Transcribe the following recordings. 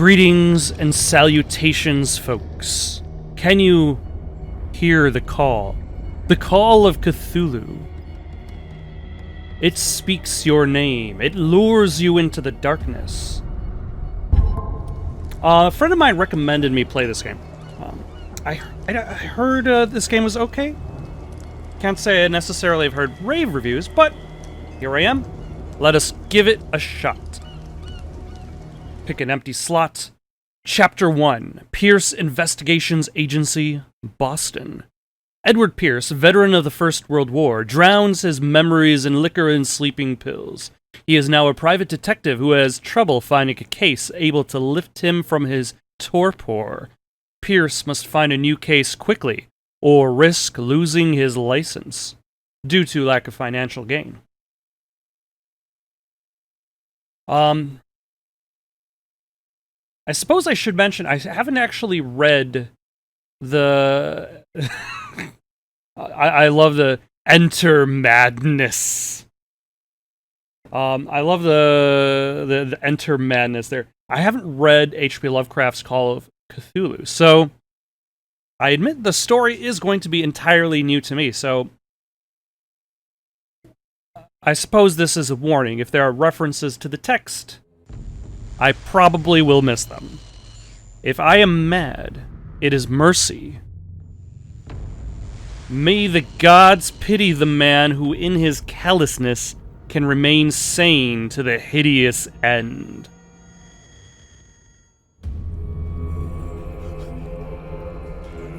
Greetings and salutations, folks. Can you hear the call? The call of Cthulhu. It speaks your name. It lures you into the darkness. A friend of mine recommended me play this game. I heard this game was okay. Can't say I necessarily have heard rave reviews, but here I am. Let us give it a shot. Pick an empty slot. Chapter 1, Pierce Investigations Agency, Boston. Edward Pierce, veteran of the First World War, drowns his memories in liquor and sleeping pills. He is now a private detective who has trouble finding a case able to lift him from his torpor. Pierce must find a new case quickly, or risk losing his license, due to lack of financial gain. I suppose I should mention, I haven't actually read the... I love the Enter Madness. I love the Enter Madness there. I haven't read H.P. Lovecraft's Call of Cthulhu, so I admit the story is going to be entirely new to me, so I suppose this is a warning. If there are references to the text, I probably will miss them. If I am mad, it is mercy. May the gods pity the man who in his callousness can remain sane to the hideous end.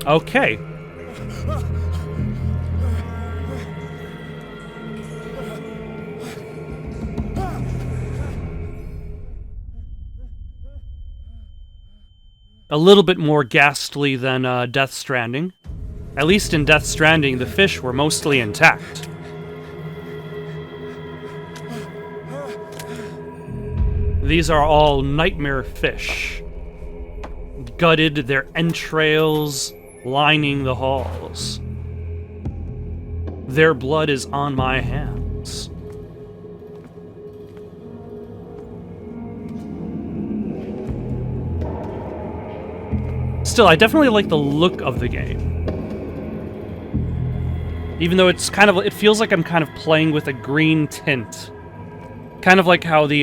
Okay. A little bit more ghastly than Death Stranding. At least in Death Stranding, the fish were mostly intact. These are all nightmare fish. Gutted, their entrails lining the halls. Their blood is on my hands. Still, I definitely like the look of the game. Even though it's kind of, it feels like I'm kind of playing with a green tint. Kind of like how the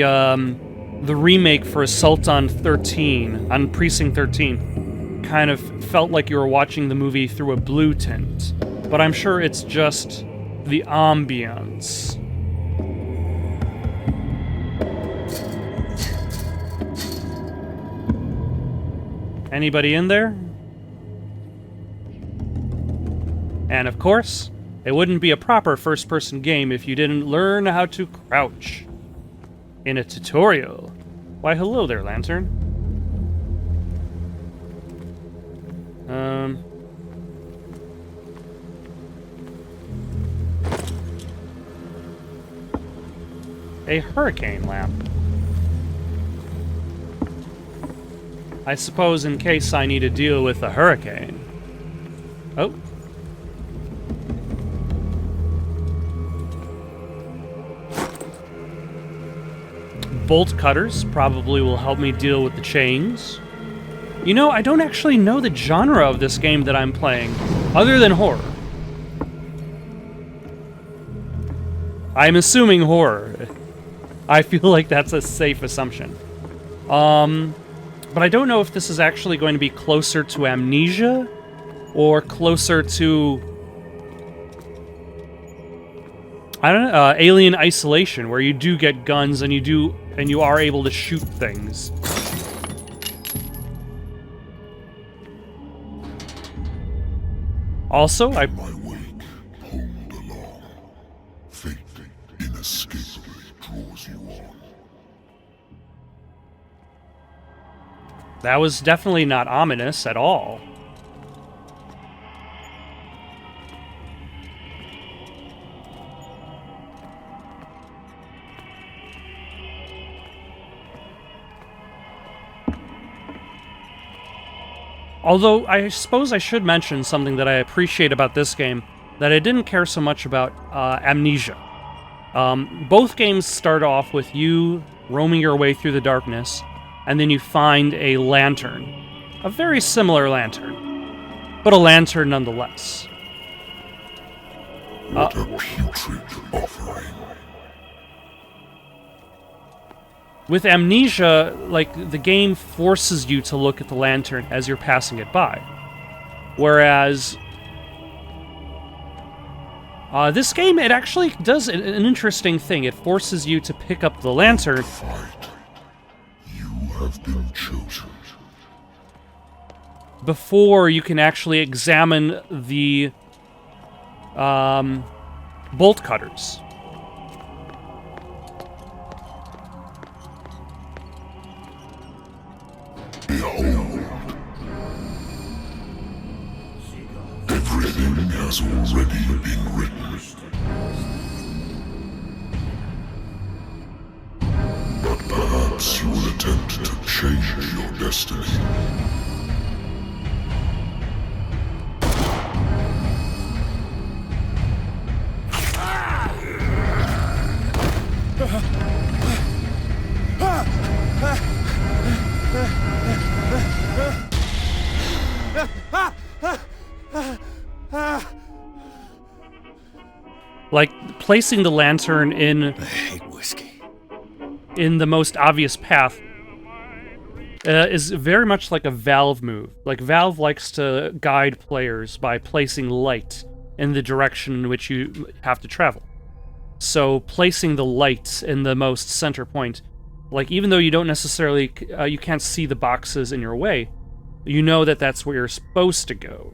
remake for Assault on Precinct 13, kind of felt like you were watching the movie through a blue tint. But I'm sure it's just the ambience. Anybody in there? And of course, it wouldn't be a proper first-person game if you didn't learn how to crouch in a tutorial. Why, hello there, Lantern. A hurricane lamp. I suppose in case I need to deal with a hurricane. Oh. Bolt cutters probably will help me deal with the chains. You know, I don't actually know the genre of this game that I'm playing, other than horror. I'm assuming horror. I feel like that's a safe assumption. But I don't know if this is actually going to be closer to Amnesia, or closer to... I don't know, Alien Isolation, where you do get guns and you are able to shoot things. Also, My wake pulled along. Fate inescapably draws you on. That was definitely not ominous at all. Although, I suppose I should mention something that I appreciate about this game that I didn't care so much about Amnesia. Both games start off with you roaming your way through the darkness, and then you find a lantern. A very similar lantern, but a lantern nonetheless. What a putrid offering. With Amnesia, like, the game forces you to look at the lantern as you're passing it by. Whereas this game, it actually does an interesting thing. It forces you to pick up the lantern. Fight. You have been chosen. Before you can actually examine the bolt cutters. Behold. Everything has already been written. But perhaps you will attempt to change your destiny. Like, placing the lantern in I hate whiskey. in the most obvious path is very much like a Valve move. Like, Valve likes to guide players by placing light in the direction in which you have to travel. So, placing the light in the most center point, like, even though you don't necessarily, you can't see the boxes in your way, you know that that's where you're supposed to go.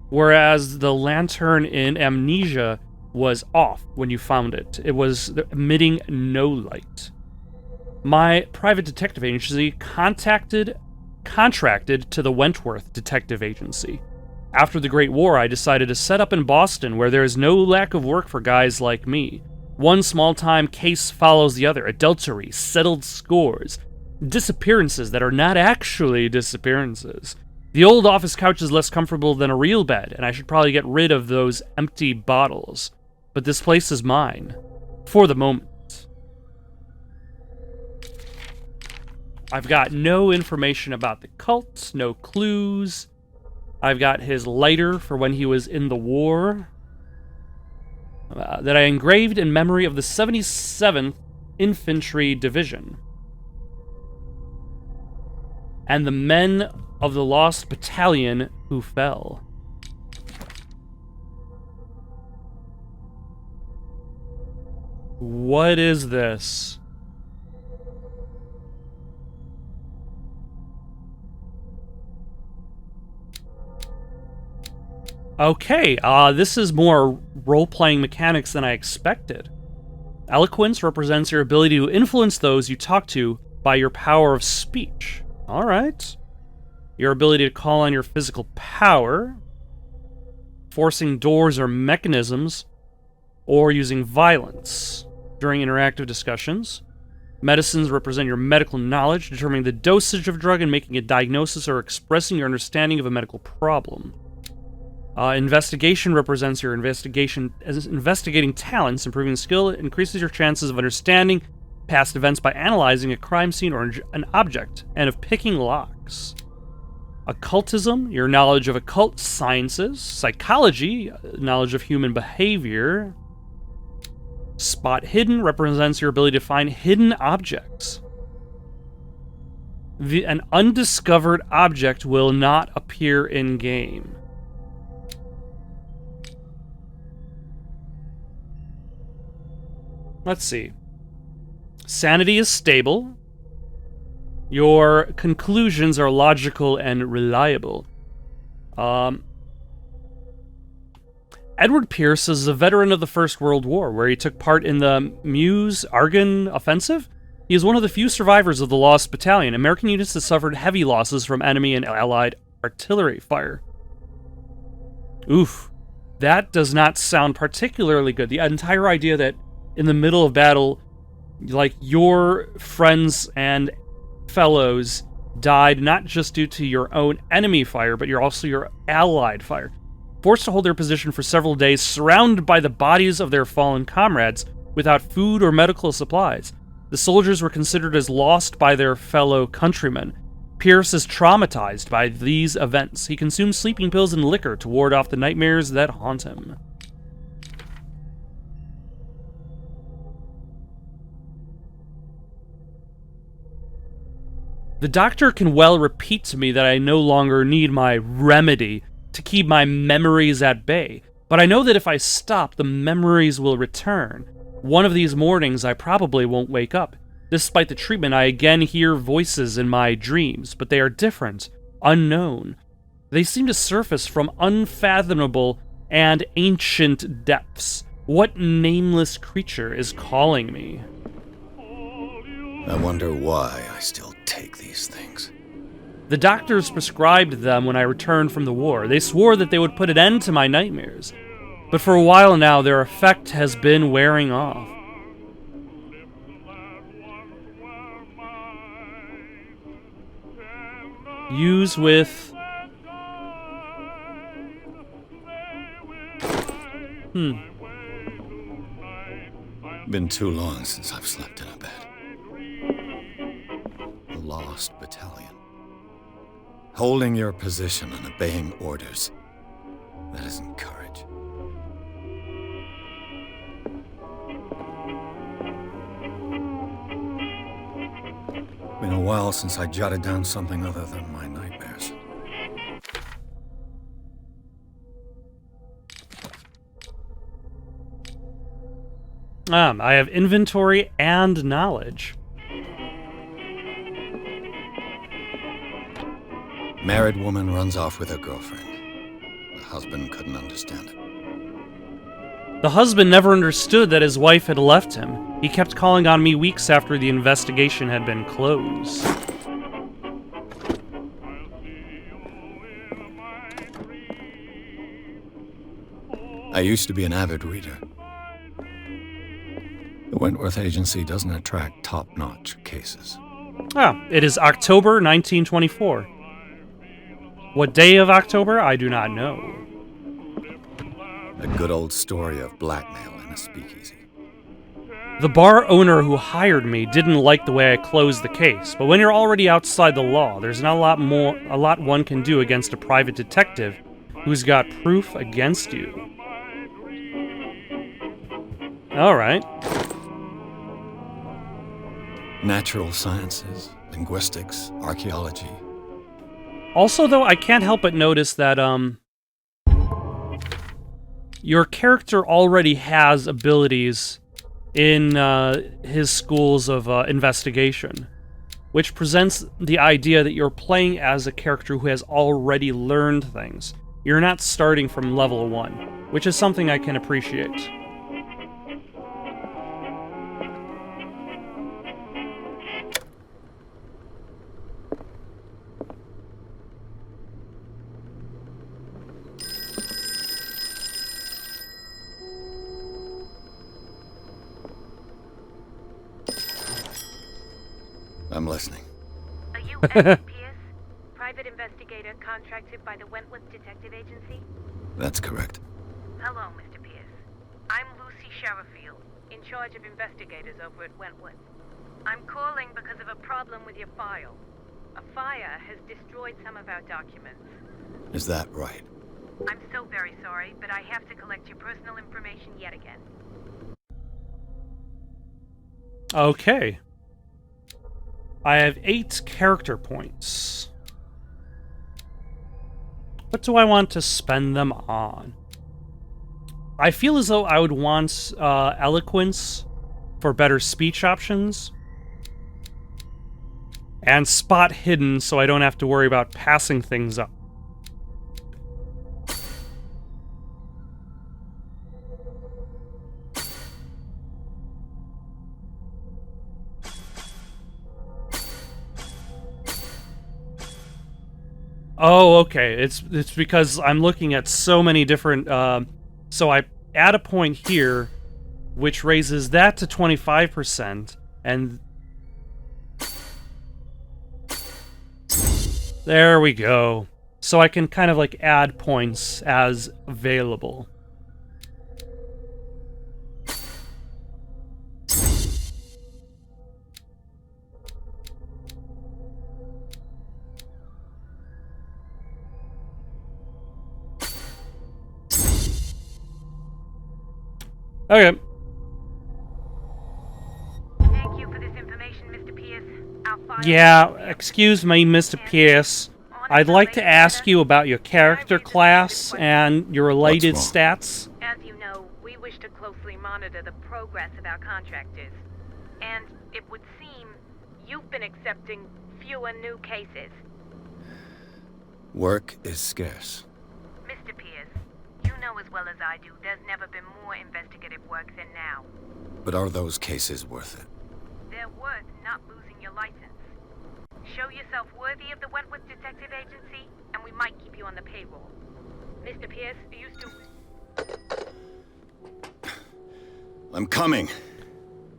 Whereas the lantern in Amnesia was off when you found it. It was emitting no light. My private detective agency contracted to the Wentworth Detective Agency. After the Great War, I decided to set up in Boston, where there is no lack of work for guys like me. One small-time case follows the other, adultery, settled scores, disappearances that are not actually disappearances. The old office couch is less comfortable than a real bed, and I should probably get rid of those empty bottles. But this place is mine. For the moment. I've got no information about the cult, no clues. I've got his lighter for when he was in the war. That I engraved in memory of the 77th Infantry Division. And the men of the Lost Battalion who fell. What is this? Okay, this is more role-playing mechanics than I expected. Eloquence represents your ability to influence those you talk to by your power of speech. Alright. Your ability to call on your physical power, forcing doors or mechanisms, or using violence during interactive discussions. Medicines represent your medical knowledge, determining the dosage of a drug and making a diagnosis or expressing your understanding of a medical problem. Investigation represents your investigating talents, improving skill, increases your chances of understanding past events by analyzing a crime scene or an object, and of picking locks. Occultism, your knowledge of occult sciences. Psychology, knowledge of human behavior. Spot hidden represents your ability to find hidden objects. An undiscovered object will not appear in-game. Let's see. Sanity is stable. Your conclusions are logical and reliable. Edward Pierce is a veteran of the First World War, where he took part in the Meuse-Argonne offensive. He is one of the few survivors of the Lost Battalion. American units that suffered heavy losses from enemy and Allied artillery fire. Oof. That does not sound particularly good. The entire idea that in the middle of battle, like, your friends and fellows died not just due to your own enemy fire, but also your allied fire. Forced to hold their position for several days, surrounded by the bodies of their fallen comrades, without food or medical supplies. The soldiers were considered as lost by their fellow countrymen. Pierce is traumatized by these events. He consumes sleeping pills and liquor to ward off the nightmares that haunt him. The doctor can well repeat to me that I no longer need my remedy to keep my memories at bay, but I know that if I stop, the memories will return. One of these mornings, I probably won't wake up. Despite the treatment, I again hear voices in my dreams, but they are different, unknown. They seem to surface from unfathomable and ancient depths. What nameless creature is calling me? I wonder why I still take these things. The doctors prescribed them when I returned from the war. They swore that they would put an end to my nightmares. But for a while now, their effect has been wearing off. Use with... Been too long since I've slept in a bed. The Lost Battalion. Holding your position and obeying orders. That isn't courage. Been a while since I jotted down something other than my nightmares. I have inventory and knowledge. Married woman runs off with her girlfriend. The husband couldn't understand it. The husband never understood that his wife had left him. He kept calling on me weeks after the investigation had been closed. I used to be an avid reader. The Wentworth Agency doesn't attract top-notch cases. It is October 1924. What day of October, I do not know. A good old story of blackmail in a speakeasy. The bar owner who hired me didn't like the way I closed the case, but when you're already outside the law, there's not a lot one can do against a private detective who's got proof against you. Alright. Natural sciences, linguistics, archaeology. Also, though, I can't help but notice that, your character already has abilities in his schools of investigation, which presents the idea that you're playing as a character who has already learned things. You're not starting from level 1, which is something I can appreciate. I'm listening. Are you Edward Pierce, private investigator contracted by the Wentworth Detective Agency? That's correct. Hello, Mr. Pierce. I'm Lucy Sherrifield, in charge of investigators over at Wentworth. I'm calling because of a problem with your file. A fire has destroyed some of our documents. Is that right? I'm so very sorry, but I have to collect your personal information yet again. Okay. I have 8 character points. What do I want to spend them on? I feel as though I would want eloquence for better speech options. And spot hidden so I don't have to worry about passing things up. Oh, okay. It's because I'm looking at so many different... so I add a point here, which raises that to 25%, and... There we go. So I can kind of like add points as available. Okay. Thank you for this information, Mr. Pierce. Our file Yeah, excuse me, Mr. Pierce. I'd like to ask you about your character class and your related What's stats. As you know, we wish to closely monitor the progress of our contractors. And it would seem you've been accepting fewer new cases. Work is scarce. Mr. Pierce, you know as well as I do there's never been more investigative work than now. But are those cases worth it? They're worth not losing your license. Show yourself worthy of the Wentworth Detective Agency, and we might keep you on the payroll. Mr. Pierce, are you still... I'm coming.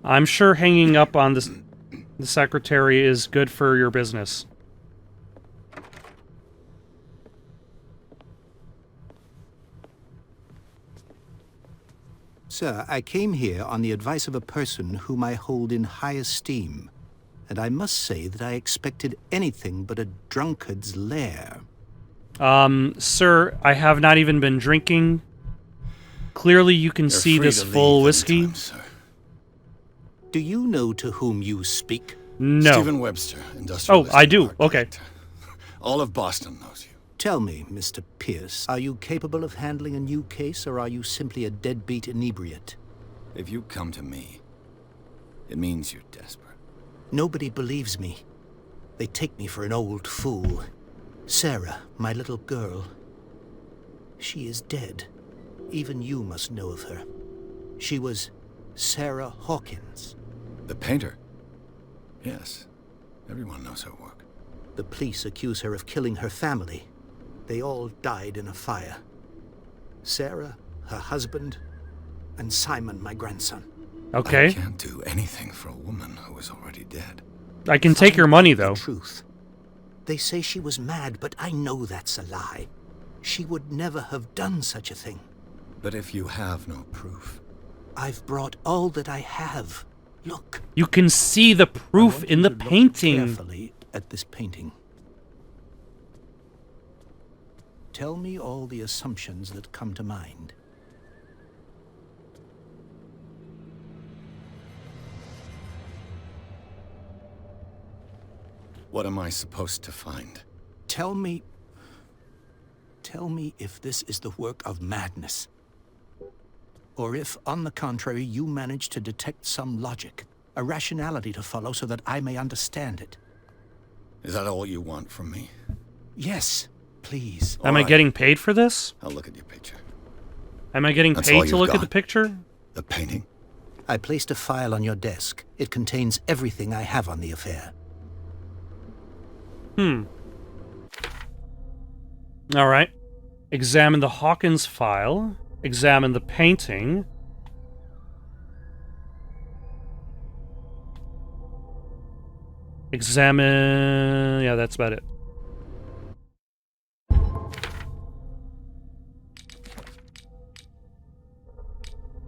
I'm sure hanging up on the secretary is good for your business. Sir, I came here on the advice of a person whom I hold in high esteem, and I must say that I expected anything but a drunkard's lair. Sir, I have not even been drinking. Clearly you can You're see free this to full leave whiskey. anytime, sir. Do you know to whom you speak? No. Stephen Webster, industrialist. Oh, I do. and art Okay. director. All of Boston knows you. Tell me, Mr. Pierce, are you capable of handling a new case, or are you simply a deadbeat inebriate? If you come to me, it means you're desperate. Nobody believes me. They take me for an old fool. Sarah, my little girl. She is dead. Even you must know of her. She was Sarah Hawkins. The painter? Yes. Everyone knows her work. The police accuse her of killing her family. They all died in a fire. Sarah, her husband, and Simon, my grandson. Okay. I can't do anything for a woman who is already dead. I can take your money, though. The truth. They say she was mad, but I know that's a lie. She would never have done such a thing. But if you have no proof... I've brought all that I have. Look. You can see the proof I want in you the to look painting. carefully at this painting. Tell me all the assumptions that come to mind. What am I supposed to find? Tell me if this is the work of madness. Or if, on the contrary, you manage to detect some logic, a rationality to follow so that I may understand it. Is that all you want from me? Yes, please. Am I Alright. getting paid for this? I'll look at your picture. Am I getting That's all paid to you've look at got? the picture? The painting? I placed a file on your desk. It contains everything I have on the affair. Alright. Examine the Hawkins file. Examine the painting. Examine... yeah, that's about it.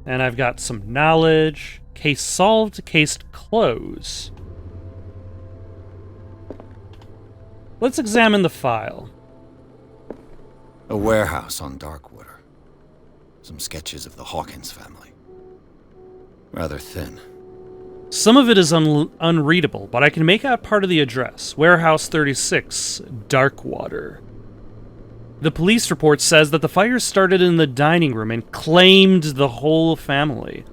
And I've got some knowledge. Case solved, case closed. Let's examine the file. A warehouse on Darkwater. Some sketches of the Hawkins family. Rather thin. Some of it is unreadable, but I can make out part of the address. Warehouse 36, Darkwater. The police report says that the fire started in the dining room and claimed the whole family.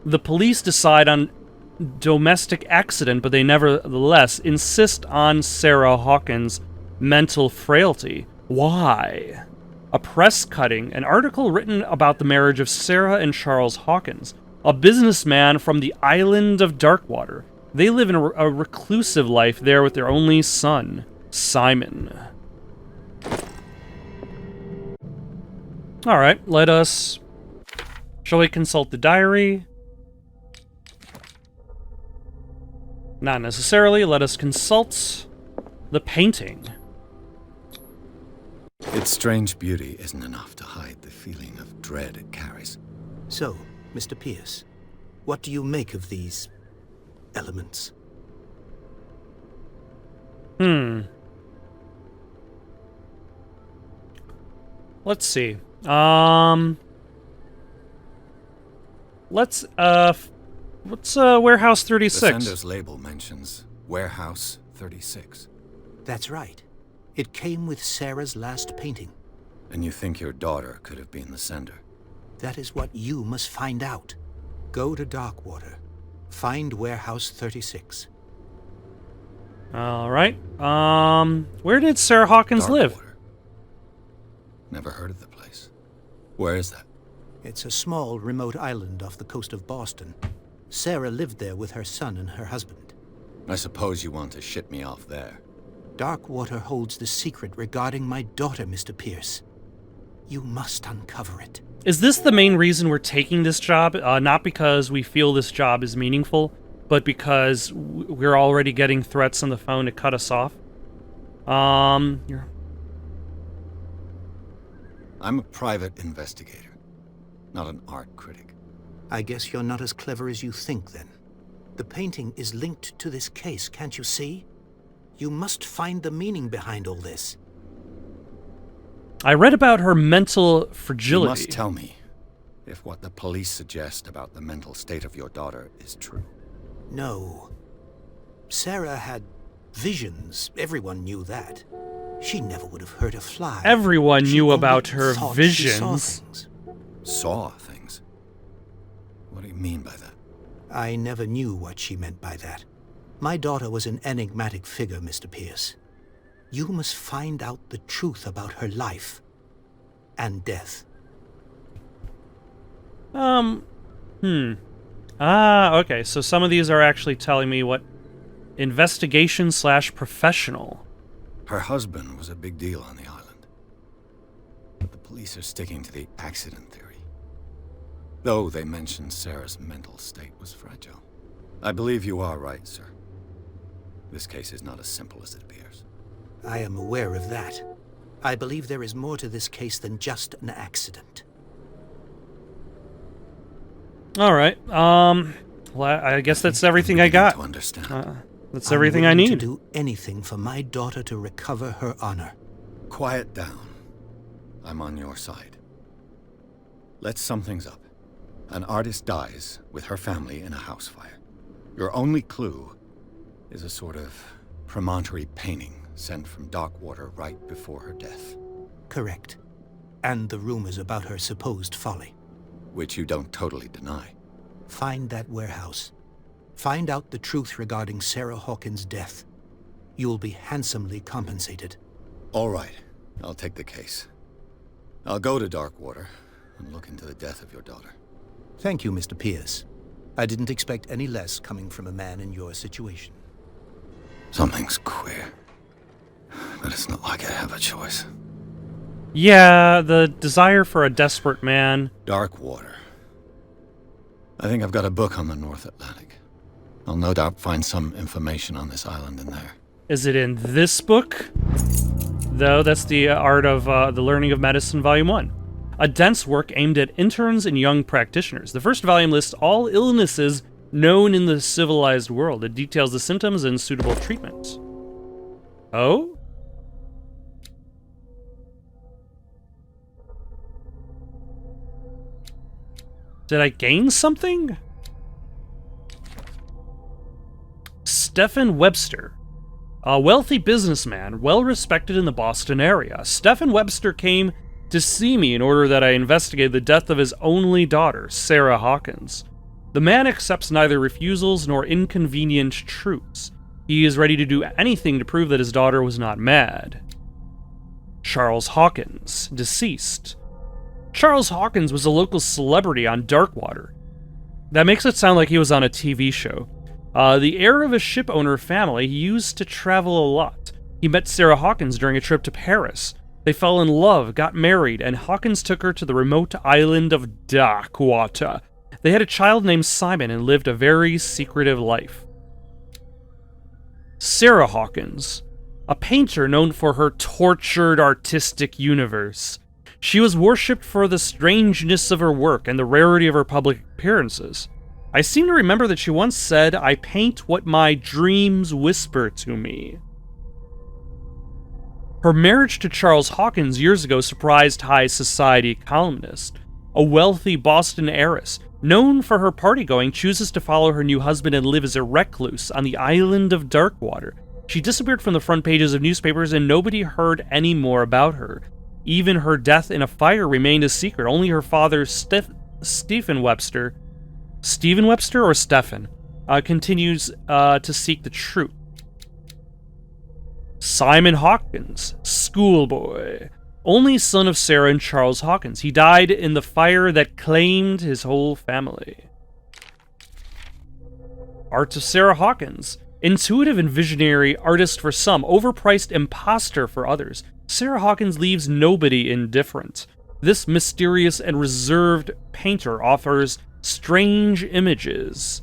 The police decide on domestic accident, but they nevertheless insist on Sarah Hawkins' mental frailty. Why? A press cutting, an article written about the marriage of Sarah and Charles Hawkins, a businessman from the island of Darkwater. They live in a reclusive life there with their only son, Simon. Alright, shall we consult the diary? Not necessarily. Let us consult the painting. Its strange beauty isn't enough to hide the feeling of dread it carries. So, Mr. Pierce, what do you make of these elements? Let's see. Let's, what's, Warehouse The 36? sender's label mentions Warehouse 36. That's right. It came with Sarah's last painting. And you think your daughter could have been the sender? That is what you must find out. Go to Darkwater. Find Warehouse 36. Alright. Where did Sarah Hawkins live? Darkwater. Never heard of the place. Where is that? It's a small, remote island off the coast of Boston. Sarah lived there with her son and her husband. I suppose you want to ship me off there. Darkwater holds the secret regarding my daughter, Mr. Pierce. You must uncover it. Is this the main reason we're taking this job? Not because we feel this job is meaningful, but because we're already getting threats on the phone to cut us off? You're... I'm a private investigator, not an art critic. I guess you're not as clever as you think, then. The painting is linked to this case, can't you see? You must find the meaning behind all this. I read about her mental fragility. You must tell me if what the police suggest about the mental state of your daughter is true. No. Sarah had visions. Everyone knew that. She never would have hurt a fly. Everyone She knew only about her thought she saw visions. things. Saw things? What do you mean by that? I never knew what she meant by that. My daughter was an enigmatic figure, Mr. Pierce. You must find out the truth about her life and death. Okay, so some of these are actually telling me what investigation/professional. Her husband was a big deal on the island. But the police are sticking to the accident theory. Though they mentioned Sarah's mental state was fragile. I believe you are right, sir. This case is not as simple as it appears. I am aware of that. I believe there is more to this case than just an accident. Alright, well, I guess that's everything I got. To understand. That's everything I I'm willing need. to do anything for my daughter to recover her honor. Quiet down. I'm on your side. Let's sum things up. An artist dies with her family in a house fire. Your only clue is a sort of promontory painting sent from Darkwater right before her death. Correct. And the rumors about her supposed folly. Which you don't totally deny. Find that warehouse. Find out the truth regarding Sarah Hawkins' death. You'll be handsomely compensated. All right, I'll take the case. I'll go to Darkwater and look into the death of your daughter. Thank you, Mr. Pierce. I didn't expect any less coming from a man in your situation. Something's queer. But it's not like I have a choice. Yeah, the desire for a desperate man. Darkwater. I think I've got a book on the North Atlantic. I'll no doubt find some information on this island in there. Is it in this book? Though, that's the Art of the Learning of Medicine, Volume 1. A dense work aimed at interns and young practitioners. The first volume lists all illnesses known in the civilized world. It details the symptoms and suitable treatments. Oh? Did I gain something? Stephen Webster. A wealthy businessman, well respected in the Boston area. Stephen Webster came to see me in order that I investigate the death of his only daughter, Sarah Hawkins. The man accepts neither refusals nor inconvenient truths. He is ready to do anything to prove that his daughter was not mad. Charles Hawkins, deceased. Charles Hawkins was a local celebrity on Darkwater. That makes it sound like he was on a TV show. The heir of a ship owner family, he used to travel a lot. He met Sarah Hawkins during a trip to Paris. They fell in love, got married, and Hawkins took her to the remote island of Darkwater. They had a child named Simon and lived a very secretive life. Sarah Hawkins, a painter known for her tortured artistic universe. She was worshipped for the strangeness of her work and the rarity of her public appearances. I seem to remember that she once said, "I paint what my dreams whisper to me." Her marriage to Charles Hawkins years ago surprised high society columnists. A wealthy Boston heiress, known for her party-going, chooses to follow her new husband and live as a recluse on the island of Darkwater. She disappeared from the front pages of newspapers and nobody heard any more about her. Even her death in a fire remained a secret. Only her father, Stephen Webster or Stephen, continues to seek the truth. Simon Hawkins, schoolboy, only son of Sarah and Charles Hawkins. He died in the fire that claimed his whole family. Art of Sarah Hawkins, intuitive and visionary artist for some, overpriced imposter for others. Sarah Hawkins leaves nobody indifferent. This mysterious and reserved painter offers strange images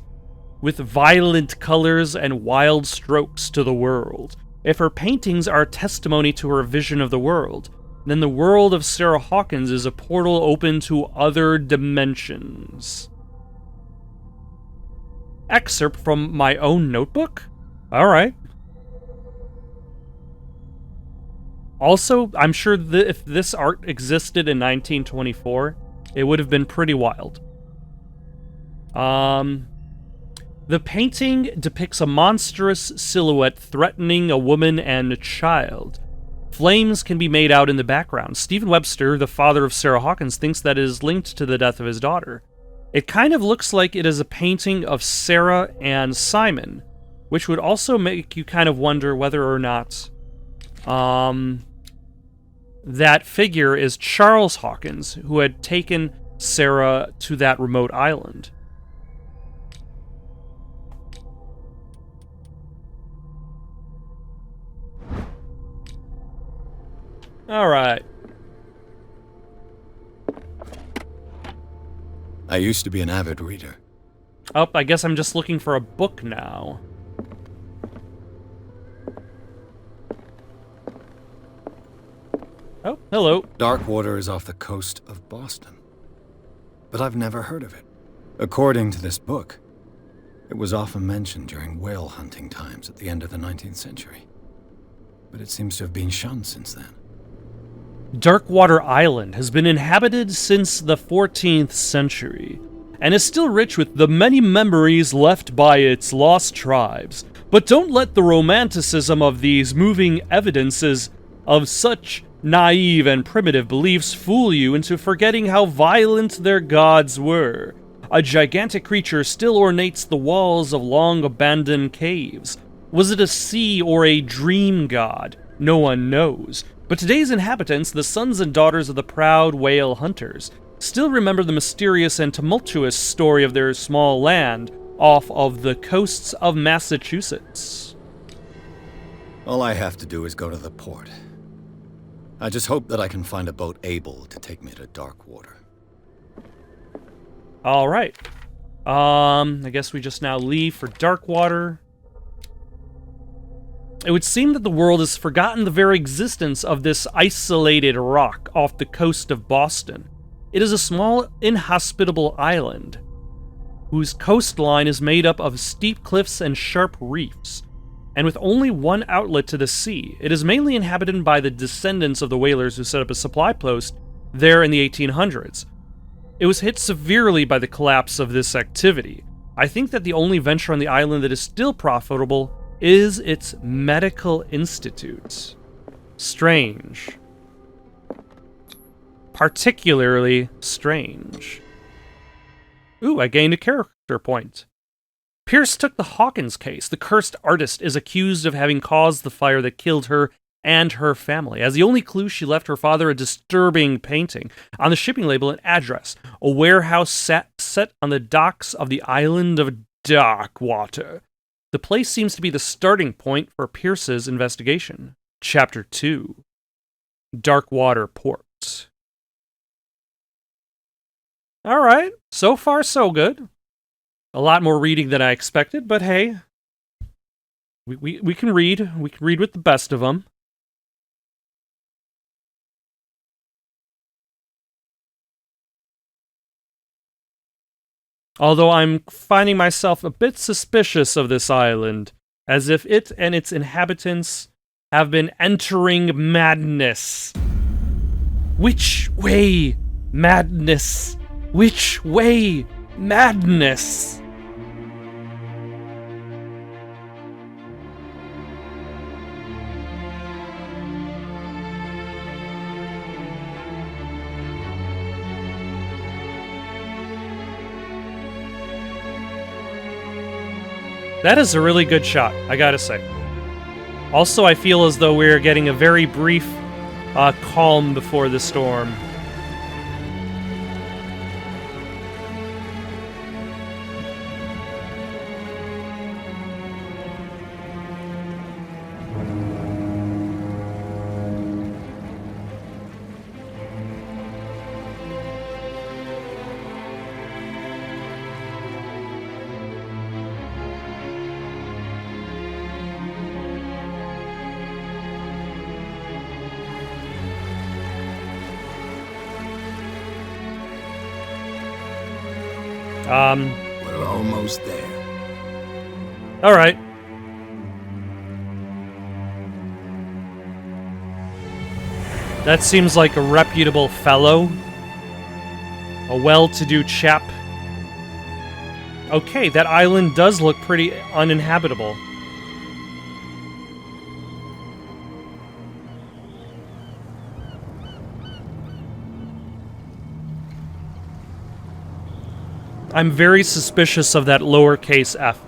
with violent colors and wild strokes to the world. If her paintings are testimony to her vision of the world, then the world of Sarah Hawkins is a portal open to other dimensions. Excerpt from my own notebook? Alright. Also, I'm sure that if this art existed in 1924, it would have been pretty wild. The painting depicts a monstrous silhouette threatening a woman and a child. Flames can be made out in the background. Stephen Webster, the father of Sarah Hawkins, thinks that it is linked to the death of his daughter. It kind of looks like it is a painting of Sarah and Simon, which would also make you kind of wonder whether or not that figure is Charles Hawkins, who had taken Sarah to that remote island. Alright. I used to be an avid reader. Oh, I guess I'm just looking for a book now. Oh, hello. Darkwater is off the coast of Boston. But I've never heard of it. According to this book, it was often mentioned during whale hunting times at the end of the 19th century. But it seems to have been shunned since then. Darkwater Island has been inhabited since the 14th century, and is still rich with the many memories left by its lost tribes. But don't let the romanticism of these moving evidences of such naive and primitive beliefs fool you into forgetting how violent their gods were. A gigantic creature still ornates the walls of long-abandoned caves. Was it a sea or a dream god? No one knows. But today's inhabitants, the sons and daughters of the proud whale hunters, still remember the mysterious and tumultuous story of their small land off of the coasts of Massachusetts. All I have to do is go to the port. I just hope that I can find a boat able to take me to Darkwater. Alright. I guess we just now leave for Darkwater. It would seem that the world has forgotten the very existence of this isolated rock off the coast of Boston. It is a small, inhospitable island, whose coastline is made up of steep cliffs and sharp reefs, and with only one outlet to the sea. It is mainly inhabited by the descendants of the whalers who set up a supply post there in the 1800s. It was hit severely by the collapse of this activity. I think that the only venture on the island that is still profitable is its medical institute. Strange. Particularly strange. Ooh, I gained a character point. Pierce took the Hawkins case. The cursed artist is accused of having caused the fire that killed her and her family. As the only clue, she left her father a disturbing painting. On the shipping label, an address. A warehouse set on the docks of the island of Darkwater. The place seems to be the starting point for Pierce's investigation. Chapter 2. Darkwater Port. Alright, so far so good. A lot more reading than I expected, but hey. We can read. We can read with the best of them. Although I'm finding myself a bit suspicious of this island, as if it and its inhabitants have been entering madness. Which way, madness? Which way? Madness. That is a really good shot, I gotta say. Also, I feel as though we're getting a very brief calm before the storm. We're almost there. All right. That seems like a reputable fellow. A well-to-do chap. Okay, that island does look pretty uninhabitable. I'm very suspicious of that lowercase f.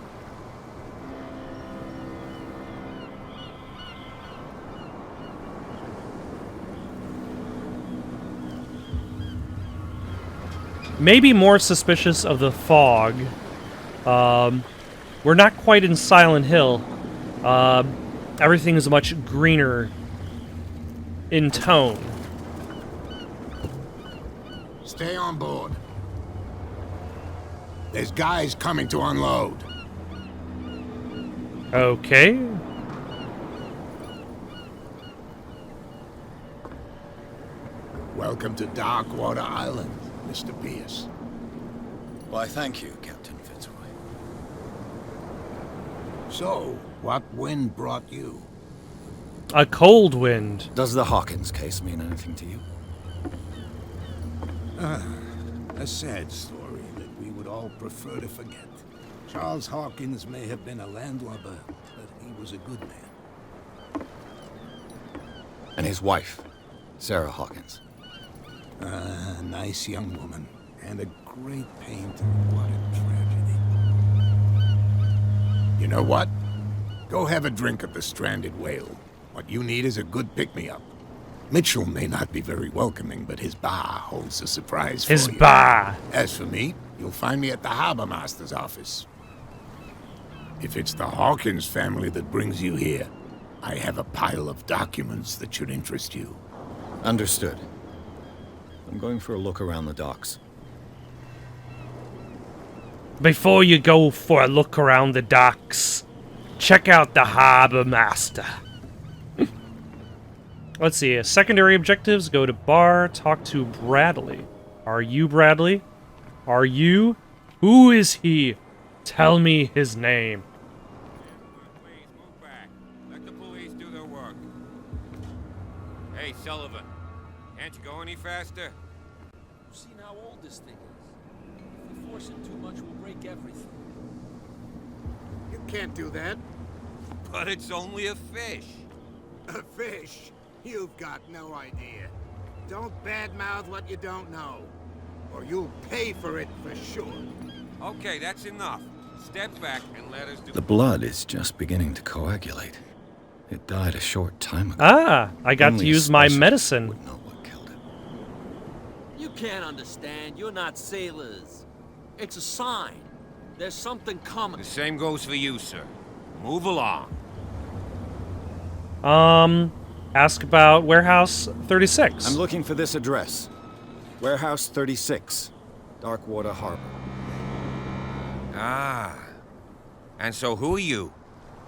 Maybe more suspicious of the fog. We're not quite in Silent Hill. Everything is much greener in tone. Stay on board. There's guys coming to unload. Okay. Welcome to Darkwater Island, Mr. Pierce. Why, thank you, Captain Fitzroy. So, what wind brought you? A cold wind. Does the Hawkins case mean anything to you? A sad story that we would all prefer to forget. Charles Hawkins may have been a landlubber, but he was a good man. And his wife, Sarah Hawkins. A nice young woman, and a great pain to what a tragedy. You know what? Go have a drink at the Stranded Whale. What you need is a good pick-me-up. Mitchell may not be very welcoming, but his bar holds a surprise for you. His bar. As for me, you'll find me at the Harbor Master's office. If it's the Hawkins family that brings you here, I have a pile of documents that should interest you. Understood. I'm going for a look around the docks. Before you go for a look around the docks, check out the Harbor Master. Let's see, secondary objectives, go to bar, talk to Bradley. Are you Bradley? Are you? Who is he? Tell me his name. Please move back. Let the police do their work. Hey, Sullivan. Can't you go any faster? You've seen how old this thing is. If we force it too much, we'll break everything. You can't do that. But it's only a fish. A fish? You've got no idea. Don't badmouth what you don't know, or you'll pay for it for sure. Okay, that's enough. Step back and let us do... The blood is just beginning to coagulate. It died a short time ago. Ah, I got Only to a use my specialist medicine. would know what killed it. You can't understand. You're not sailors. It's a sign. There's something coming. The same goes for you, sir. Move along. Ask about Warehouse 36. I'm looking for this address. Warehouse 36, Darkwater Harbor. Ah. And so who are you?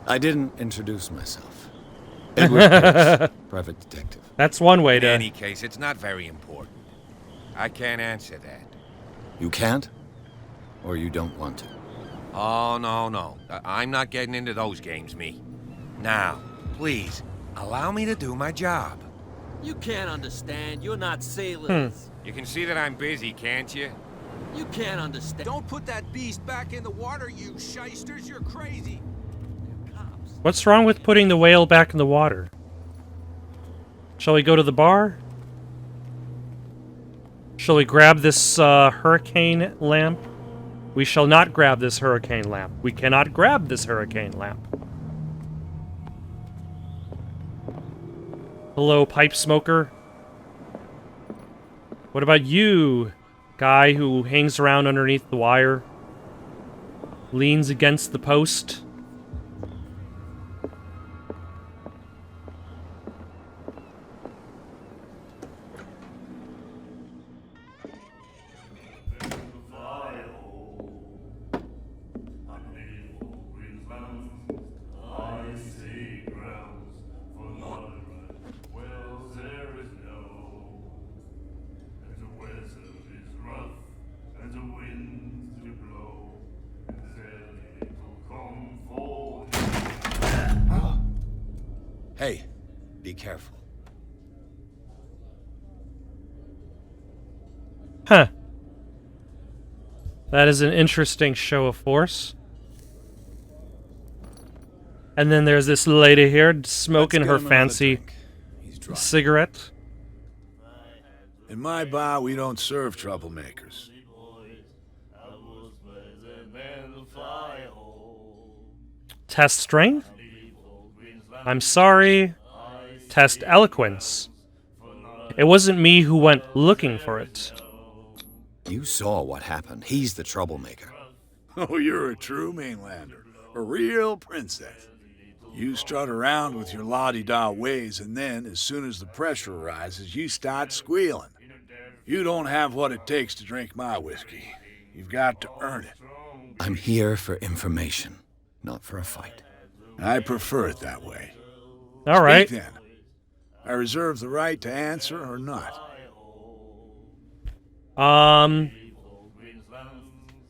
I didn't introduce myself. Edward Pierce, private detective. That's one way In to... any case, it's not very important. I can't answer that. You can't? Or you don't want to? Oh, no. I'm not getting into those games, me. Now, please, allow me to do my job. You can't understand. You're not sailors. You can see that I'm busy, can't you? You can't understand. Don't put that beast back in the water, you shysters. You're crazy. Cops. What's wrong with putting the whale back in the water? Shall we go to the bar? Shall we grab this hurricane lamp? We shall not grab this hurricane lamp. We cannot grab this hurricane lamp. Hello, pipe smoker. What about you, guy who hangs around underneath the wire? Leans against the post? Hey, be careful. Huh. That is an interesting show of force. And then there's this lady here smoking her fancy cigarette. In my bar, we don't serve troublemakers. Test strength? I'm sorry. Test eloquence. It wasn't me who went looking for it. You saw what happened. He's the troublemaker. Oh, you're a true mainlander. A real princess. You strut around with your la-di-da ways, and then, as soon as the pressure arises, you start squealing. You don't have what it takes to drink my whiskey. You've got to earn it. I'm here for information, not for a fight. I prefer it that way. All right. Speak then. I reserve the right to answer or not.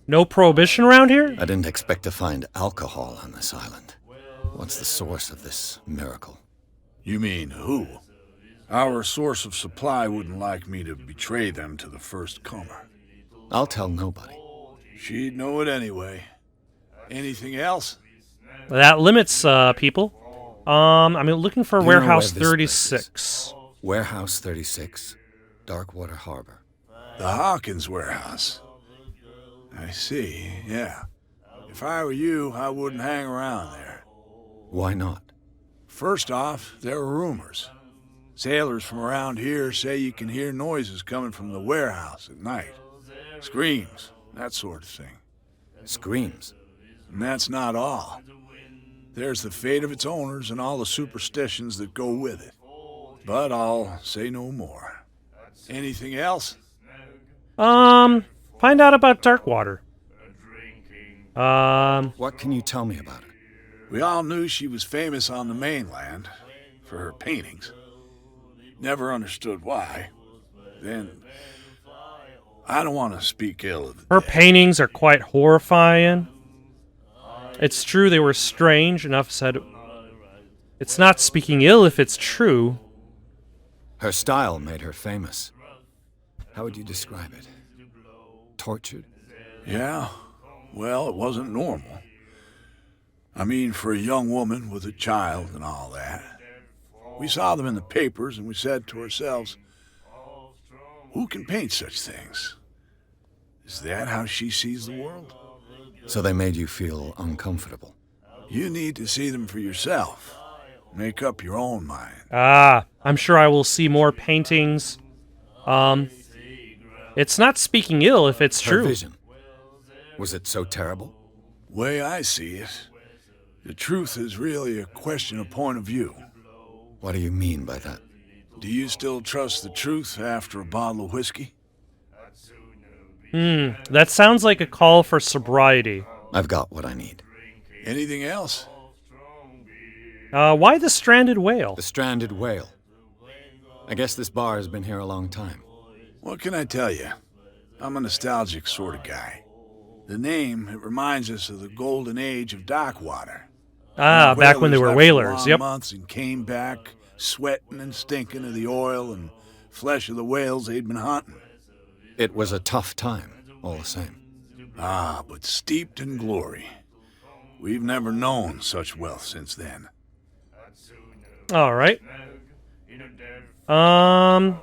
No prohibition around here? I didn't expect to find alcohol on this island. What's the source of this miracle? You mean who? Our source of supply wouldn't like me to betray them to the first comer. I'll tell nobody. She'd know it anyway. Anything else? That limits, people. I'm looking for You know where Warehouse this place 36. Warehouse 36, Darkwater Harbor. The Hawkins warehouse. I see, yeah. If I were you, I wouldn't hang around there. Why not? First off, there are rumors. Sailors from around here say you can hear noises coming from the warehouse at night. Screams, that sort of thing. Screams. And that's not all. There's the fate of its owners and all the superstitions that go with it. But I'll say no more. Anything else? Find out about Darkwater. What can you tell me about it? We all knew she was famous on the mainland for her paintings. Never understood why. Then, I don't want to speak ill of the Her dead. paintings are quite horrifying. It's true they were strange, enough said. It's not speaking ill if it's true. Her style made her famous. How would you describe it? Tortured? Yeah, well, it wasn't normal. I mean, for a young woman with a child and all that. We saw them in the papers and we said to ourselves, who can paint such things? Is that how she sees the world? So they made you feel uncomfortable. You need to see them for yourself. Make up your own mind. I'm sure I will see more paintings. It's not speaking ill if it's Her true. vision. Was it so terrible? Way I see it, the truth is really a question of point of view. What do you mean by that? Do you still trust the truth after a bottle of whiskey? That sounds like a call for sobriety. I've got what I need. Anything else? Why the stranded whale? The stranded whale. I guess this bar has been here a long time. What can I tell you? I'm a nostalgic sort of guy. The name, it reminds us of the golden age of Darkwater. Back when they were left for whalers, long yep. months and came back, sweating and stinking of the oil and flesh of the whales they'd been hunting. It was a tough time. all the same. Ah, but steeped in glory. We've never known such wealth since then. All right. I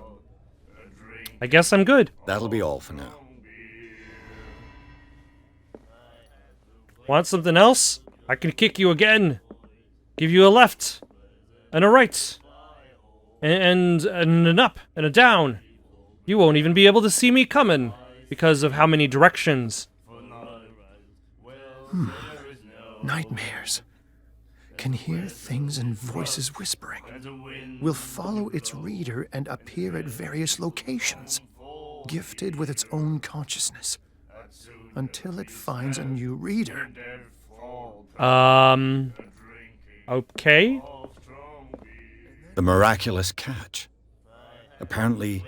guess I'm good. That'll be all for now. Want something else? I can kick you again. Give you a left. And a right. And an up and a down. You won't even be able to see me coming because of how many directions. Nightmares. Can hear things and voices whispering. Will follow its reader and appear at various locations, gifted with its own consciousness, until it finds a new reader. Okay. The miraculous catch. Apparently,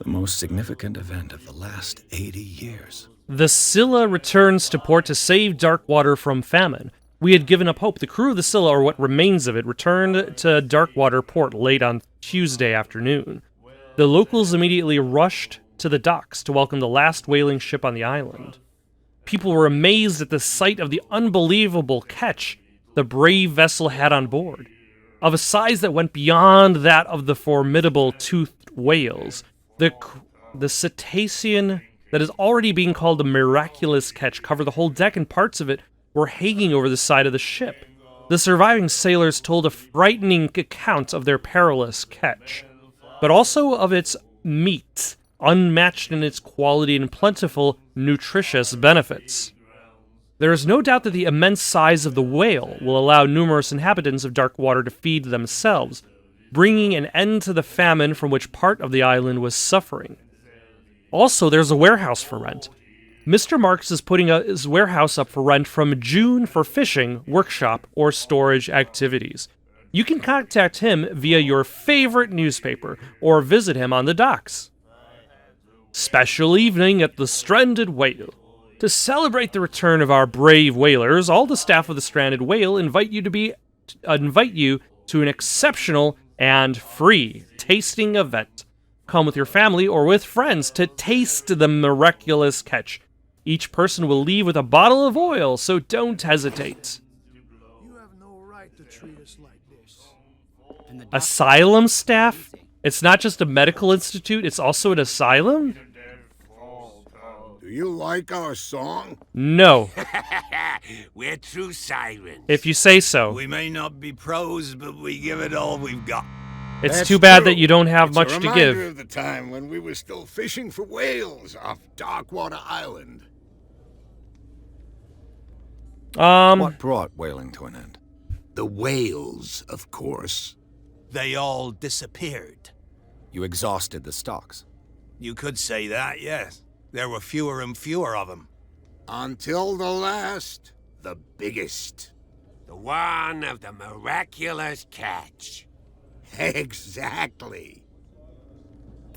the most significant event of the last 80 years. The Scylla returns to port to save Darkwater from famine. We had given up hope. The crew of the Scylla, or what remains of it, returned to Darkwater port late on Tuesday afternoon. The locals immediately rushed to the docks to welcome the last whaling ship on the island. People were amazed at the sight of the unbelievable catch the brave vessel had on board, of a size that went beyond that of the formidable toothed whales. The cetacean that is already being called the miraculous catch covered the whole deck, and parts of it were hanging over the side of the ship. The surviving sailors told a frightening account of their perilous catch, but also of its meat, unmatched in its quality and plentiful, nutritious benefits. There is no doubt that the immense size of the whale will allow numerous inhabitants of Darkwater to feed themselves, bringing an end to the famine from which part of the island was suffering. Also, there's a warehouse for rent. Mr. Marks is putting his warehouse up for rent from June for fishing, workshop, or storage activities. You can contact him via your favorite newspaper or visit him on the docks. Special evening at the Stranded Whale. To celebrate the return of our brave whalers, all the staff of the Stranded Whale invite you to an exceptional and free tasting event. Come with your family or with friends to taste the miraculous catch. Each person will leave with a bottle of oil, so don't hesitate. You have no right to treat us like this. Asylum staff? It's not just a medical institute, it's also an asylum? Do you like our song? No. We're true sirens. If you say so. We may not be pros, but we give it all we've got. It's That's too bad true. that you don't have It's much a to reminder give. of the time when we were still fishing for whales off Darkwater Island. What brought whaling to an end? The whales, of course. They all disappeared. You exhausted the stocks. You could say that, yes. There were fewer and fewer of them. Until the last, the biggest. The one of the miraculous catch. Exactly.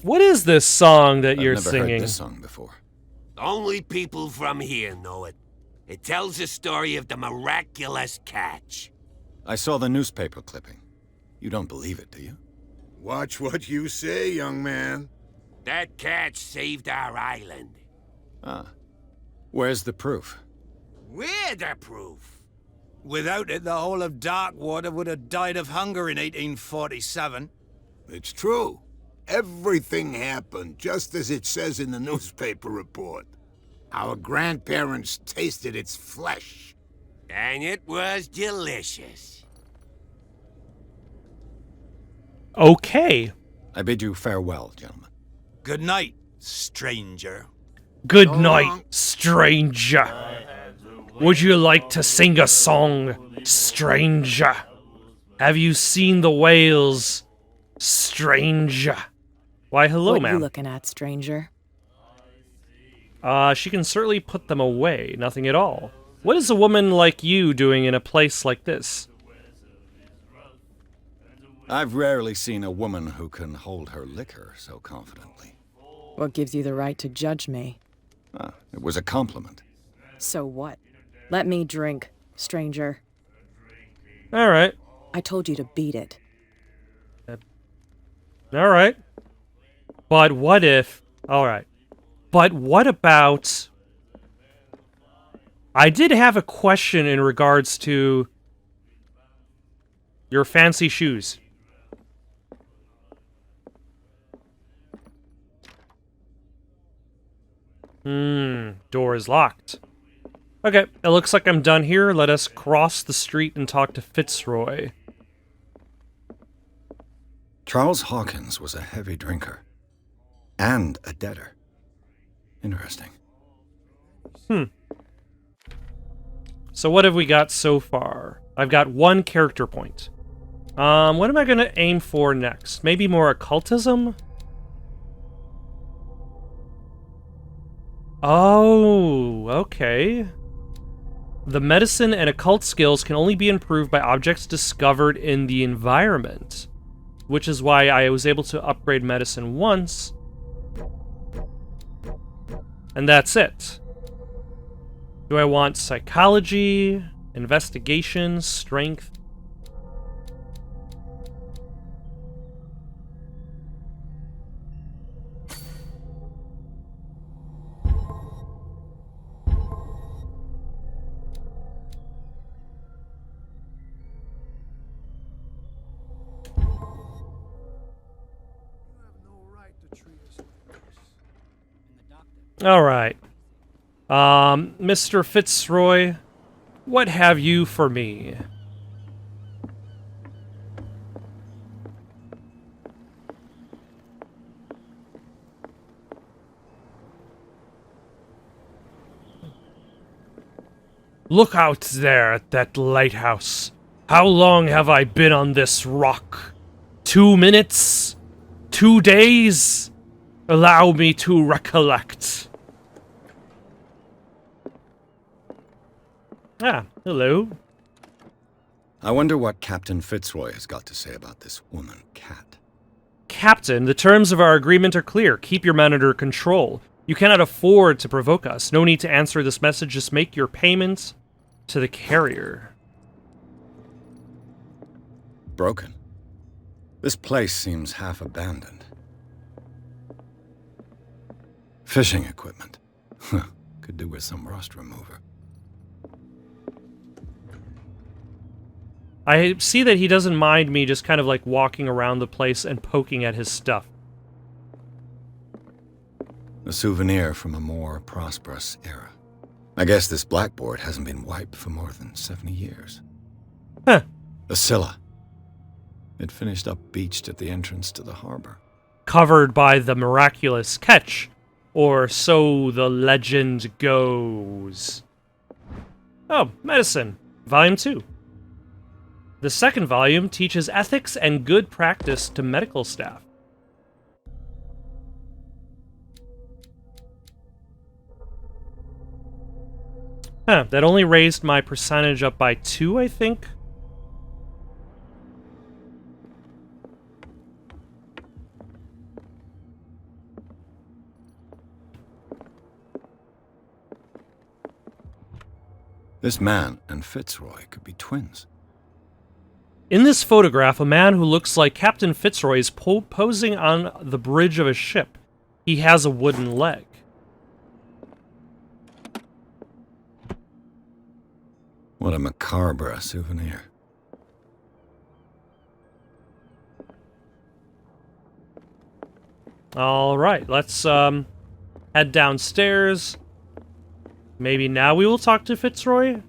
What is this song that you're I've never singing? heard this song before. Only people from here know it. It tells the story of the miraculous catch. I saw the newspaper clipping. You don't believe it, do you? Watch what you say, young man. That catch saved our island. Ah. Where's the proof? We're the proof. Without it, the whole of Darkwater would have died of hunger in 1847. It's true. Everything happened just as it says in the newspaper report. Our grandparents tasted its flesh. And it was delicious. Okay. I bid you farewell, gentlemen. Good night, stranger. Good night, stranger. Would you like to sing a song, stranger? Have you seen the whales, stranger? Why, hello, What you ma'am. looking at, stranger? She can certainly put them away. Nothing at all. What is a woman like you doing in a place like this? I've rarely seen a woman who can hold her liquor so confidently. What gives you the right to judge me? Ah, it was a compliment. So what? Let me drink, stranger. All right. I told you to beat it. All right. But what if... All right. But what about... I did have a question in regards to your fancy shoes. Door is locked. Okay, it looks like I'm done here. Let us cross the street and talk to Fitzroy. Charles Hawkins was a heavy drinker. And a debtor. Interesting. So what have we got so far? I've got 1 character point. What am I going to aim for next? Maybe more occultism? Oh, okay. The medicine and occult skills can only be improved by objects discovered in the environment, which is why I was able to upgrade medicine once, and that's it. Do I want psychology, investigation, strength? All right. Mr. Fitzroy, what have you for me? Look out there at that lighthouse. How long have I been on this rock? 2 minutes? 2 days? Allow me to recollect. Ah, hello. I wonder what Captain Fitzroy has got to say about this woman, Cat. Captain, the terms of our agreement are clear. Keep your men under control. You cannot afford to provoke us. No need to answer this message. Just make your payments to the carrier. Broken. This place seems half abandoned. Fishing equipment. Could do with some rust remover. I see that he doesn't mind me just kind of like walking around the place and poking at his stuff. A souvenir from a more prosperous era. I guess this blackboard hasn't been wiped for more than 70 years. Huh. A Scylla. It finished up beached at the entrance to the harbor. Covered by the miraculous catch, or so the legend goes. Oh, medicine. Volume 2. The second volume teaches ethics and good practice to medical staff. Huh, that only raised my percentage up by 2, I think. This man and Fitzroy could be twins. In this photograph, a man who looks like Captain Fitzroy is posing on the bridge of a ship. He has a wooden leg. What a macabre souvenir. All right, let's head downstairs. Maybe now we will talk to Fitzroy?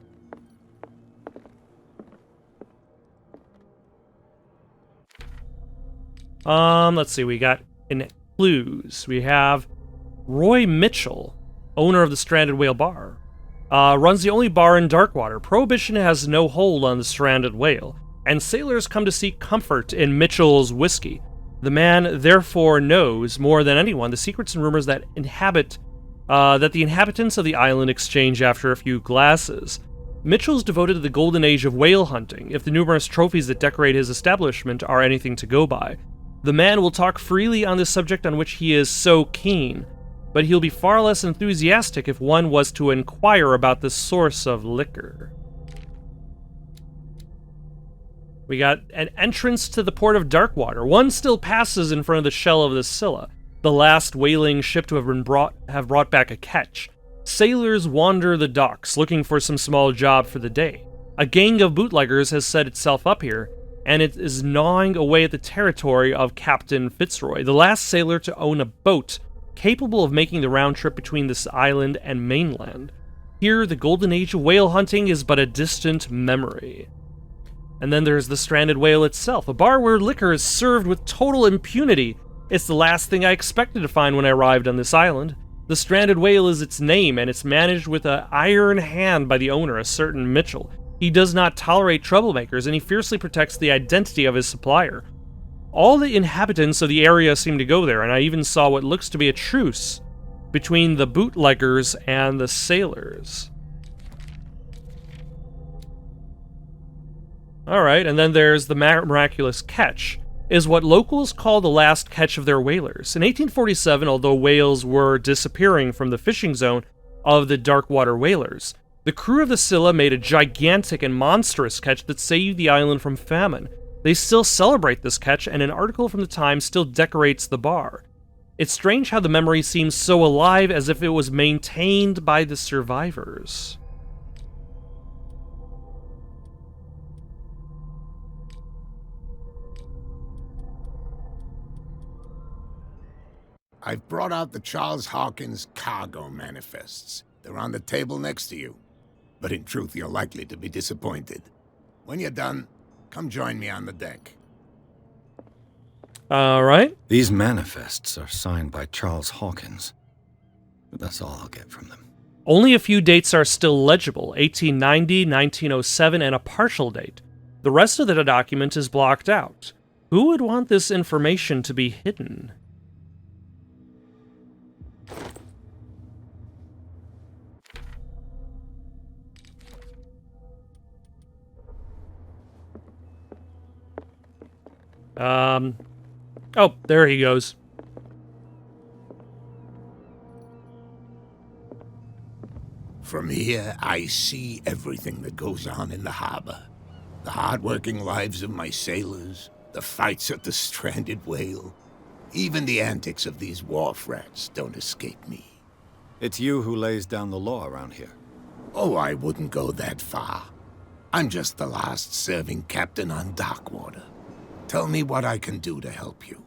Let's see, we got in clues. We have Roy Mitchell, owner of the Stranded Whale Bar. Runs the only bar in Darkwater. Prohibition has no hold on the Stranded Whale, and sailors come to seek comfort in Mitchell's whiskey. The man therefore knows, more than anyone, the secrets and rumors that the inhabitants of the island exchange after a few glasses. Mitchell's devoted to the golden age of whale hunting, if the numerous trophies that decorate his establishment are anything to go by. The man will talk freely on this subject on which he is so keen, but he'll be far less enthusiastic if one was to inquire about the source of liquor. We got an entrance to the port of Darkwater. One still passes in front of the shell of the Scylla. the last whaling ship to have brought back a catch. Sailors wander the docks looking for some small job for the day. A gang of bootleggers has set itself up here, and it is gnawing away at the territory of Captain Fitzroy, the last sailor to own a boat capable of making the round trip between this island and mainland. Here, the golden age of whale hunting is but a distant memory. And then there's the Stranded Whale itself, a bar where liquor is served with total impunity. It's the last thing I expected to find when I arrived on this island. The Stranded Whale is its name, and it's managed with an iron hand by the owner, a certain Mitchell. He does not tolerate troublemakers, and he fiercely protects the identity of his supplier. All the inhabitants of the area seem to go there, and I even saw what looks to be a truce between the bootleggers and the sailors. Alright, and then there's the miraculous catch, is what locals call the last catch of their whalers. In 1847, although whales were disappearing from the fishing zone of the Darkwater whalers, the crew of the Scylla made a gigantic and monstrous catch that saved the island from famine. They still celebrate this catch, and an article from the Times still decorates the bar. It's strange how the memory seems so alive, as if it was maintained by the survivors. I've brought out the Charles Hawkins cargo manifests. They're on the table next to you. But in truth, you're likely to be disappointed. When you're done, come join me on the deck. Alright. These manifests are signed by Charles Hawkins. But that's all I'll get from them. Only a few dates are still legible, 1890, 1907, and a partial date. The rest of the document is blocked out. Who would want this information to be hidden? Oh, there he goes. From here, I see everything that goes on in the harbor. The hard-working lives of my sailors, the fights at the Stranded Whale. Even the antics of these wharf rats don't escape me. It's you who lays down the law around here. Oh, I wouldn't go that far. I'm just the last serving captain on Darkwater. Tell me what I can do to help you.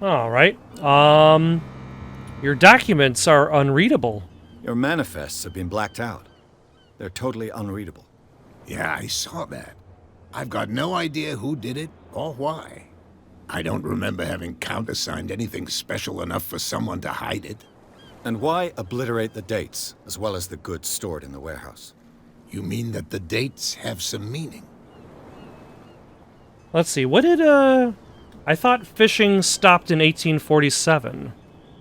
Alright. Your documents are unreadable. Your manifests have been blacked out. They're totally unreadable. Yeah, I saw that. I've got no idea who did it or why. I don't remember having countersigned anything special enough for someone to hide it. And why obliterate the dates, as well as the goods stored in the warehouse? You mean that the dates have some meaning? Let's see, what did, I thought fishing stopped in 1847.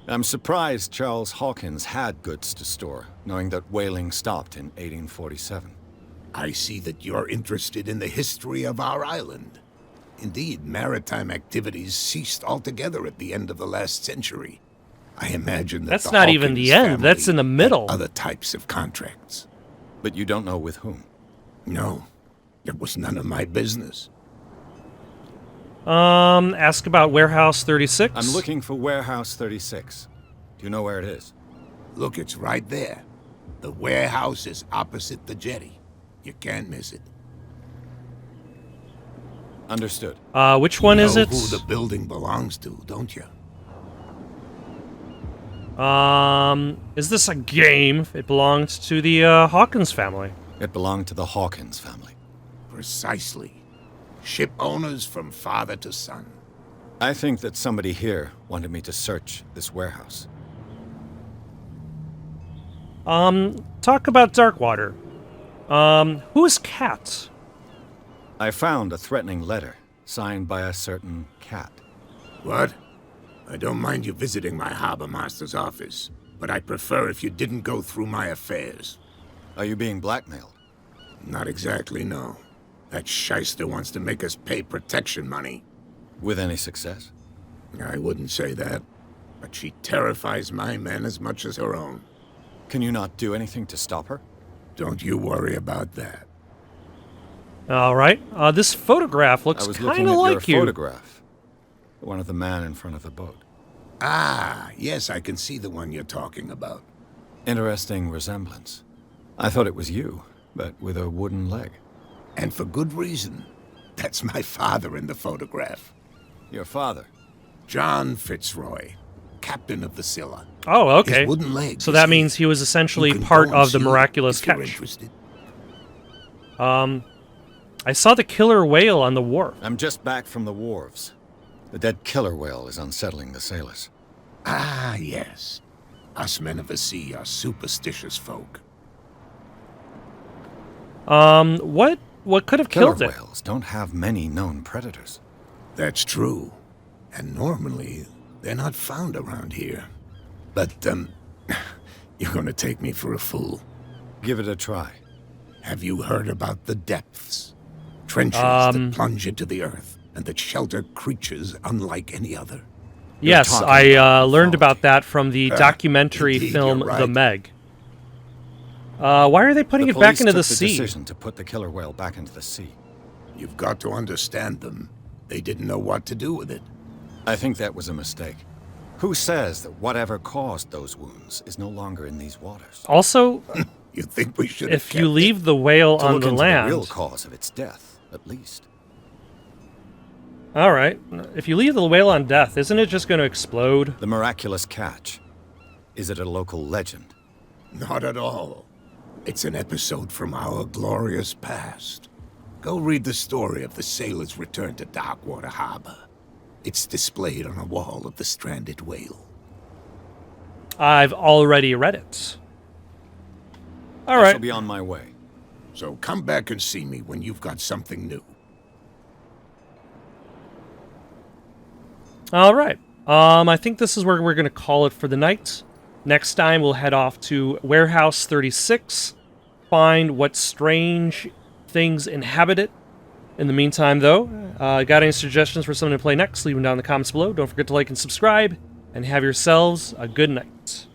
I'm surprised Charles Hawkins had goods to store, knowing that whaling stopped in 1847. I see that you're interested in the history of our island. Indeed, maritime activities ceased altogether at the end of the last century. I imagine that that's not even the end, that's in the middle. Other types of contracts. But you don't know with whom? No, it was none of my business. Ask about Warehouse 36? I'm looking for Warehouse 36. Do you know where it is? Look, it's right there. The warehouse is opposite the jetty. You can't miss it. Understood. Which one is it? You know who the building belongs to, don't you? Is this a game? It belonged to the, Hawkins family. It belonged to the Hawkins family. Precisely. Ship owners from father to son. I think that somebody here wanted me to search this warehouse. Talk about Darkwater. Who is Cat? I found a threatening letter, signed by a certain Cat. What? I don't mind you visiting my harbor master's office, but I prefer if you didn't go through my affairs. Are you being blackmailed? Not exactly, no. That shyster wants to make us pay protection money. With any success? I wouldn't say that, but she terrifies my men as much as her own. Can you not do anything to stop her? Don't you worry about that. Alright, this photograph looks I was looking kinda at like your you. photograph. One of the man in front of the boat. Ah, yes, I can see the one you're talking about. Interesting resemblance. I thought it was you, but with a wooden leg. And for good reason. That's my father in the photograph. Your father? John Fitzroy, captain of the Scylla. Oh, okay. His wooden leg, So you that see. means he was essentially You can part go and of the see it miraculous if you're catch. interested. I saw the killer whale on the wharf. I'm just back from the wharves. The dead killer whale is unsettling the sailors. Ah, yes. Us men of the sea are superstitious folk. What could have Killer killed it? whales don't have many known predators. That's true. And normally, they're not found around here. But, you're gonna take me for a fool. Give it a try. Have you heard about the depths? Trenches that plunge into the earth, and that shelter creatures unlike any other. Yes, talking I about learned mythology. about that from the documentary indeed, film you're right. The Meg. Why are they putting The it back police into the took the sea? decision to put the killer whale back into the sea. You've got to understand them. They didn't know what to do with it. I think that was a mistake. Who says that whatever caused those wounds is no longer in these waters? Also, You think we should if you leave the whale To on look the into land, the real cause of its death, at least. all right. If you leave the whale on death, isn't it just going to explode? The miraculous catch. Is it a local legend? Not at all. It's an episode from our glorious past. Go read the story of the sailor's return to Darkwater Harbor. It's displayed on a wall of the stranded whale. I've already read it. All I right. shall be on my way. So come back and see me when you've got something new. All right. I think this is where we're going to call it for the night. Next time, we'll head off to Warehouse 36, find what strange things inhabit it. In the meantime, though, got any suggestions for someone to play next? Leave them down in the comments below. Don't forget to like and subscribe, and have yourselves a good night.